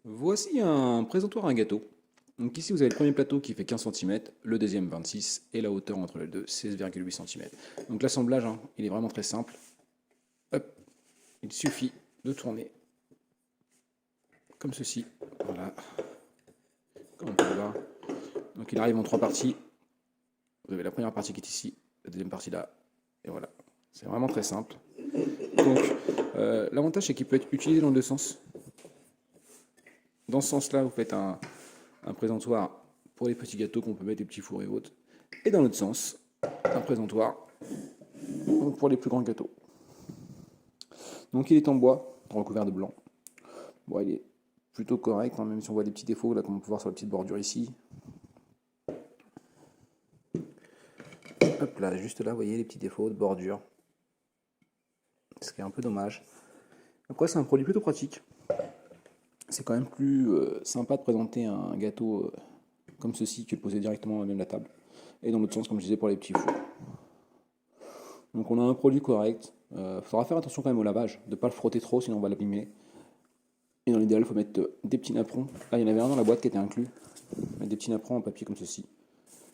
Voici un présentoir à un gâteau. Donc ici vous avez le premier plateau qui fait 15 cm, le deuxième 26 et la hauteur entre les deux 16,8 cm. Donc l'assemblage, il est vraiment très simple. Hop, il suffit de tourner comme ceci. Voilà, comme on peut le voir. Donc il arrive en trois parties. Vous avez la première partie qui est ici, la deuxième partie là, et voilà. C'est vraiment très simple. Donc l'avantage c'est qu'il peut être utilisé dans les deux sens. Dans ce sens-là, vous faites un présentoir pour les petits gâteaux qu'on peut mettre des petits fours et autres. Et dans l'autre sens, un présentoir pour les plus grands gâteaux. Donc il est en bois, recouvert de blanc. Bon, il est plutôt correct, même si on voit des petits défauts, là comme on peut voir sur la petite bordure ici. Hop là, juste là, vous voyez les petits défauts de bordure. Ce qui est un peu dommage. Après, c'est un produit plutôt pratique. C'est quand même plus sympa de présenter un gâteau comme ceci que de poser directement à même la table. Et dans l'autre sens, comme je disais, pour les petits fours. Donc on a un produit correct. Faudra faire attention quand même au lavage, de ne pas le frotter trop, sinon on va l'abîmer. Et dans l'idéal, il faut mettre des petits napperons. Là, il y en avait un dans la boîte qui était inclus. Mettre des petits napperons en papier comme ceci.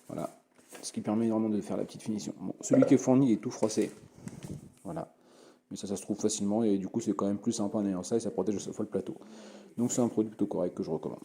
Voilà. Ce qui permet vraiment de faire la petite finition. Bon, celui qui est fourni est tout froissé. Voilà. Mais ça se trouve facilement et du coup, c'est quand même plus sympa en ayant ça et ça protège à chaque fois le plateau. Donc c'est un produit plutôt correct que je recommande.